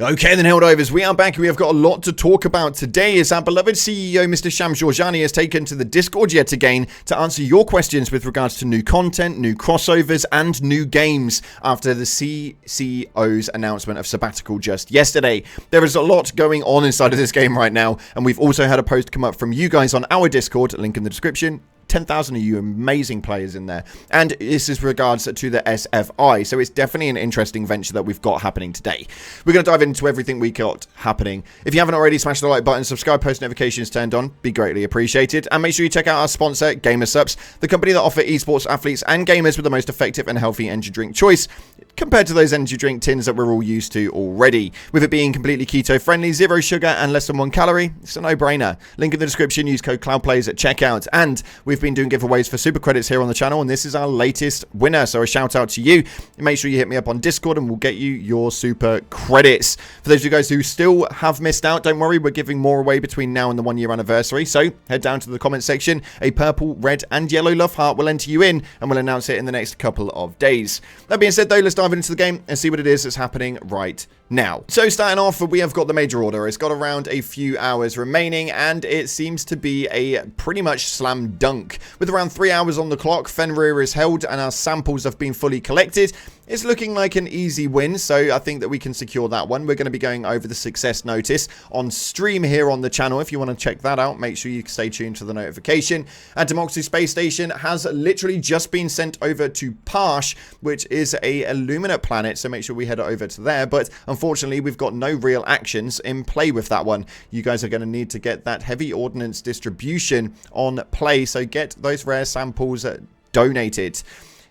Okay then, Helldivers, we are back. We have got a lot to talk about today as our beloved CEO, Mr. Shams Jorjani, has taken to the Discord yet again to answer your questions with regards to new content, new crossovers, and new games after the CCO's announcement of sabbatical just yesterday. There is a lot going on inside of this game right now, and we've also had a post come up from you guys on our Discord, link in the description. 10,000 of you amazing players in there, and this is regards to the SFI, so it's definitely an interesting venture that we've got happening today. We're going to dive into everything we got happening. If you haven't already, smash the like button, subscribe, post notifications turned on, be greatly appreciated, and make sure you check out our sponsor, GamerSupps, the company that offer esports athletes and gamers with the most effective and healthy energy drink choice compared to those energy drink tins that we're all used to already. With it being completely keto friendly, 0 sugar and less than 1 calorie, it's a no-brainer. Link in the description, use code CloudPlays at checkout, and we've been doing giveaways for super credits here on the channel, and this is our latest winner, so a shout out to you. Make sure you hit me up on Discord and we'll get you your super credits. For those of you guys who still have missed out, don't worry, we're giving more away between now and the 1 year anniversary, so head down to the comment section. A purple, red and yellow love heart will enter you in, and we'll announce it in the next couple of days. That being said though, let's dive into the game and see what it is that's happening right now. So starting off, we have got the major order. It's got around a few hours remaining, and it seems to be a pretty much slam dunk. With around 3 hours on the clock, Fenrir is held and our samples have been fully collected. It's looking like an easy win, so I think that we can secure that one. We're going to be going over the success notice on stream here on the channel. If you want to check that out, make sure you stay tuned to the notification. And Democracy Space Station has literally just been sent over to Parsh, which is a Illuminate planet, so make sure we head over to there. But unfortunately, we've got no real actions in play with that one. You guys are going to need to get that heavy ordnance distribution on play, so get those rare samples donated.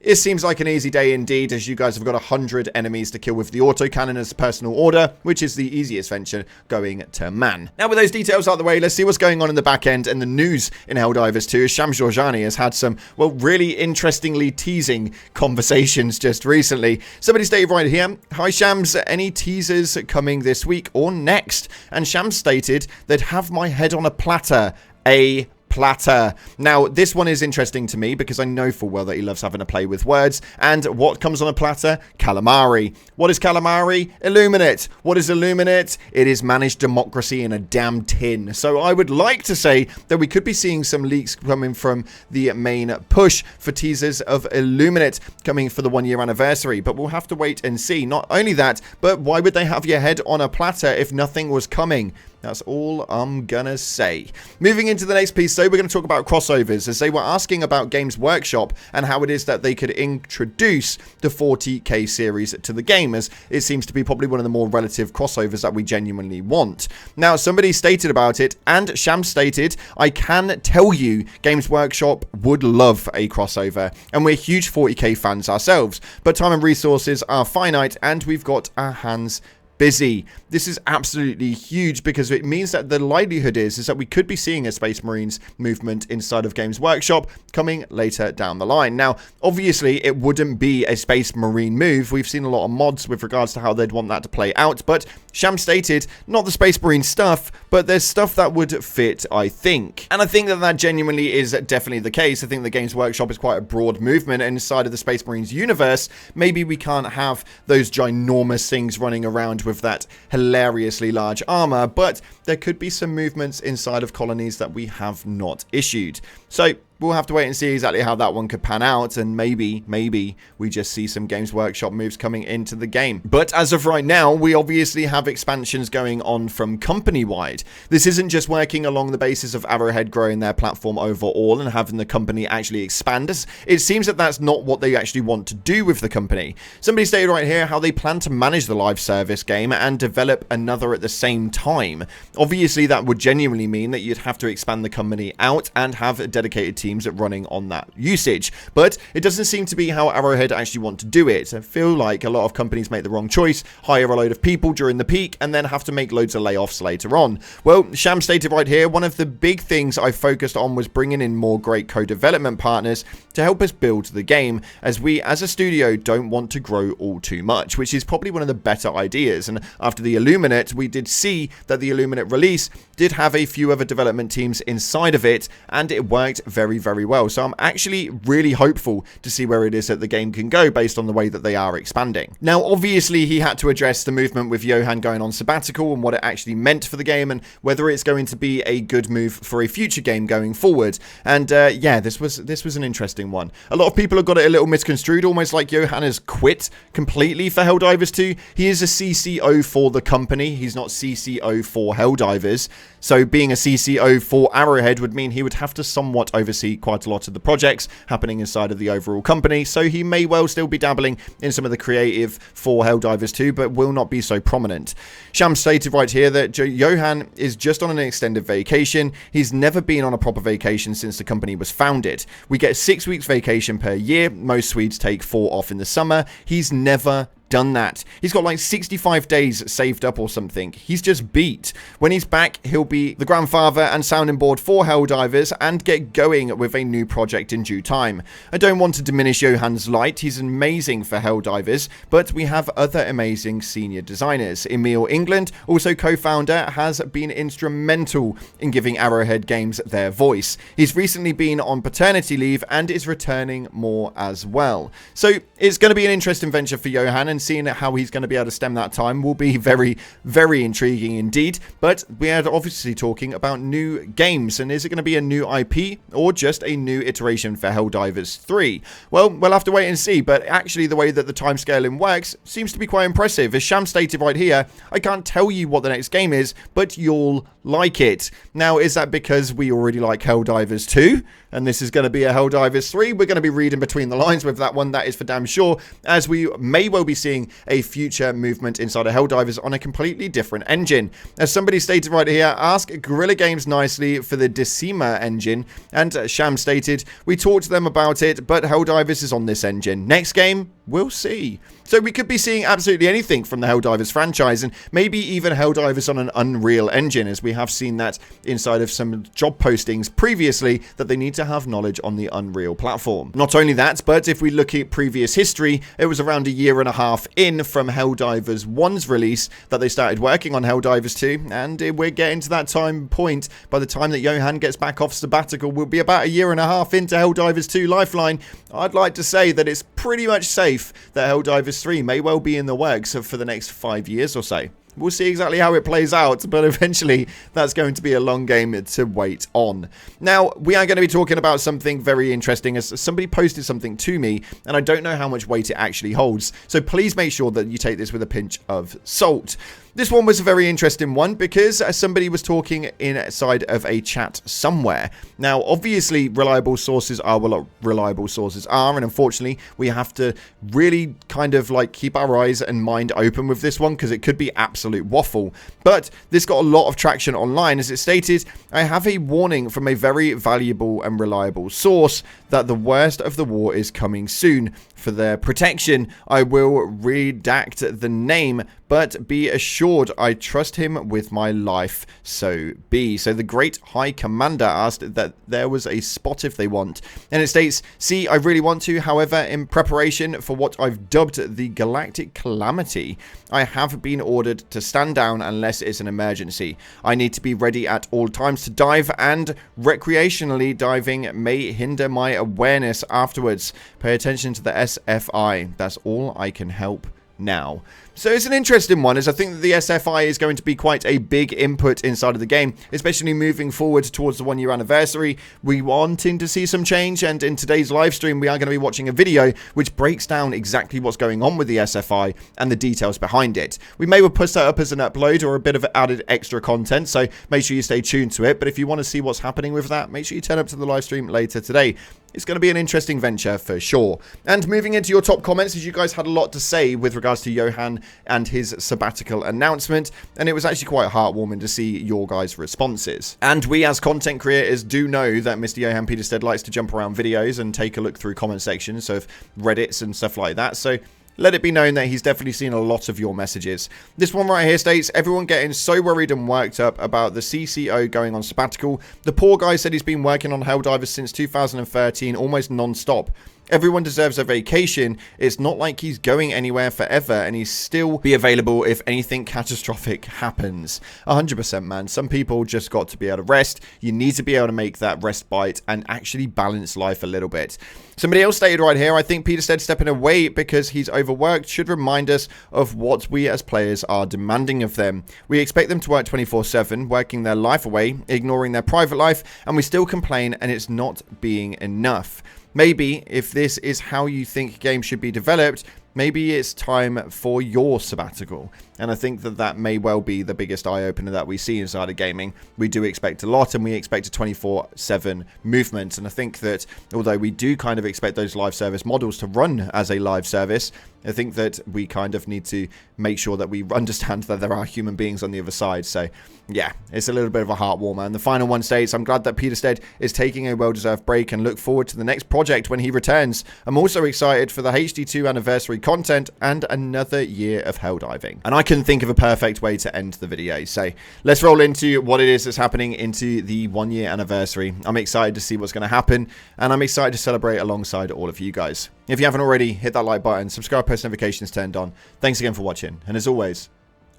It seems like an easy day indeed, as you guys have got 100 enemies to kill with the autocannon as personal order, which is the easiest venture going to man. Now with those details out of the way, let's see what's going on in the back end and the news in Helldivers 2, as Shams Jorjani has had some, well, really interestingly teasing conversations just recently. Somebody stated right here, "Hi Shams, any teasers coming this week or next?" And Shams stated, "They'd have my head on a platter, a platter." Now, this one is interesting to me because I know full well that he loves having a play with words. And what comes on a platter? Calamari. What is calamari? Illuminate. What is Illuminate? It is managed democracy in a damn tin. So I would like to say that we could be seeing some leaks coming from the main push for teasers of Illuminate coming for the 1 year anniversary. But we'll have to wait and see. Not only that, but why would they have your head on a platter if nothing was coming? That's all I'm gonna say. Moving into the next piece, so we're going to talk about crossovers, as they were asking about Games Workshop and how it is that they could introduce the 40k series to the game, as it seems to be probably one of the more relative crossovers that we genuinely want. Now, somebody stated about it, and Shams stated, "I can tell you Games Workshop would love a crossover, and we're huge 40k fans ourselves, but time and resources are finite, and we've got our hands busy." This is absolutely huge because it means that the likelihood is that we could be seeing a Space Marines movement inside of Games Workshop coming later down the line. Now, obviously, it wouldn't be a Space Marine move. We've seen a lot of mods with regards to how they'd want that to play out, but Shams stated, not the Space Marine stuff, but there's stuff that would fit, I think. And I think that that genuinely is definitely the case. I think the Games Workshop is quite a broad movement inside of the Space Marines universe. Maybe we can't have those ginormous things running around with that hilariously large armor, but there could be some movements inside of colonies that we have not issued. So we'll have to wait and see exactly how that one could pan out, and maybe we just see some Games Workshop moves coming into the game. But as of right now, we obviously have expansions going on from company-wide. This isn't just working along the basis of Arrowhead growing their platform overall and having the company actually expand. It seems that that's not what they actually want to do with the company. Somebody stated right here how they plan to manage the live service game and develop another at the same time. Obviously, that would genuinely mean that you'd have to expand the company out and have dedicated teams running on that usage, but it doesn't seem to be how Arrowhead actually want to do it. I feel like a lot of companies make the wrong choice, hire a load of people during the peak and then have to make loads of layoffs later on. Well, Sham stated right here, one of the big things I focused on was bringing in more great co-development partners to help us build the game, as we as a studio don't want to grow all too much, which is probably one of the better ideas. And after the Illuminate, we did see that the Illuminate release did have a few other development teams inside of it, and it worked very very, very well. So I'm actually really hopeful to see where it is that the game can go based on the way that they are expanding. Now, obviously, he had to address the movement with Johan going on sabbatical and what it actually meant for the game and whether it's going to be a good move for a future game going forward. And yeah, this was an interesting one. A lot of people have got it a little misconstrued, almost like Johan has quit completely for Helldivers 2. He is a CCO for the company. He's not CCO for Helldivers. So being a CCO for Arrowhead would mean he would have to somewhat oversee quite a lot of the projects happening inside of the overall company. So he may well still be dabbling in some of the creative for Helldivers 2, but will not be so prominent. Sham stated right here that Johan is just on an extended vacation. He's never been on a proper vacation since the company was founded. We get 6 weeks vacation per year. Most Swedes take 4 off in the summer. He's never done that. He's got like 65 days saved up or something. He's just beat. When he's back, he'll be the grandfather and sounding board for Helldivers and get going with a new project in due time. I don't want to diminish Johan's light. He's amazing for Helldivers, but we have other amazing senior designers. Emil England, also co-founder, has been instrumental in giving Arrowhead Games their voice. He's recently been on paternity leave and is returning more as well. So it's going to be an interesting venture for Johan, and seeing how he's going to be able to stem that time will be very, very intriguing indeed. But we are obviously talking about new games, and is it going to be a new IP or just a new iteration for Helldivers 3? Well, we'll have to wait and see, but actually the way that the timescaling works seems to be quite impressive. As Sham stated right here, I can't tell you what the next game is, but you'll like it. Now, is that because we already like Helldivers 2? And this is going to be a Helldivers 3. We're going to be reading between the lines with that one, that is for damn sure, as we may well be seeing a future movement inside of Helldivers on a completely different engine. As somebody stated right here, ask Guerrilla Games nicely for the Decima engine, and Sham stated, we talked to them about it, but Helldivers is on this engine. Next game, we'll see. So we could be seeing absolutely anything from the Helldivers franchise, and maybe even Helldivers on an Unreal engine, as we have seen that inside of some job postings previously, that they need to have knowledge on the Unreal platform. Not only that, but if we look at previous history, it was around a year and a half in from Helldivers 1's release that they started working on Helldivers 2, and we're getting to that time point. By the time that Johan gets back off sabbatical, we'll be about a year and a half into Helldivers 2 Lifeline. I'd like to say that it's pretty much safe that Helldivers 3 may well be in the works for the next 5 years or so. We'll see exactly how it plays out, but eventually that's going to be a long game to wait on. Now, we are going to be talking about something very interesting, as somebody posted something to me, and I don't know how much weight it actually holds, so please make sure that you take this with a pinch of salt. This one was a very interesting one because somebody was talking inside of a chat somewhere. Now, obviously, reliable sources are what reliable sources are, and unfortunately, we have to really kind of like keep our eyes and mind open with this one because it could be absolute waffle. But this got a lot of traction online, as it stated, I have a warning from a very valuable and reliable source that the worst of the war is coming soon. For their protection, I will redact the name, but be assured I trust him with my life, so be. So the Great High Commander asked that there was a spot if they want. And it states, see, I really want to, however, in preparation for what I've dubbed the Galactic Calamity, I have been ordered to stand down unless it's an emergency. I need to be ready at all times to dive, and recreationally diving may hinder my awareness afterwards. Pay attention to the SFI. That's all I can help now. So it's an interesting one, as I think that the SFI is going to be quite a big input inside of the game, especially moving forward towards the 1 year anniversary. We wanting to see some change, and in today's live stream we are going to be watching a video which breaks down exactly what's going on with the SFI and the details behind it. We may well put that up as an upload or a bit of added extra content, so make sure you stay tuned to it. But if you want to see what's happening with that, make sure you turn up to the live stream later today. It's going to be an interesting venture for sure. And moving into your top comments, as you guys had a lot to say with regards to Johan and his sabbatical announcement, and it was actually quite heartwarming to see your guys' responses. And we as content creators do know that Mr. Johan Peterstead likes to jump around videos and take a look through comment sections of Reddits and stuff like that, so let it be known that he's definitely seen a lot of your messages. This one right here states, everyone getting so worried and worked up about the CCO going on sabbatical. The poor guy said he's been working on Helldivers since 2013, almost non-stop. Everyone deserves a vacation. It's not like he's going anywhere forever, and he's still be available if anything catastrophic happens. 100%, man. Some people just got to be able to rest. You need to be able to make that respite and actually balance life a little bit. Somebody else stated right here, I think Peter said stepping away because he's overworked should remind us of what we as players are demanding of them. We expect them to work 24/7, working their life away, ignoring their private life, and we still complain and it's not being enough. Maybe if this is how you think games should be developed, maybe it's time for your sabbatical. And I think that that may well be the biggest eye-opener that we see inside of gaming. We do expect a lot, and we expect a 24/7 movement. And I think that although we do kind of expect those live service models to run as a live service, I think that we kind of need to make sure that we understand that there are human beings on the other side. So, yeah, it's a little bit of a heart warmer. And the final one states, I'm glad that Peter Stead is taking a well-deserved break and look forward to the next project when he returns. I'm also excited for the HD2 anniversary content and another year of Helldiving. And I couldn't think of a perfect way to end the video. So, let's roll into what it is that's happening into the 1-year anniversary. I'm excited to see what's going to happen, and I'm excited to celebrate alongside all of you guys. If you haven't already, hit that like button, subscribe, post notifications turned on. Thanks again for watching, and as always,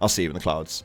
I'll see you in the clouds.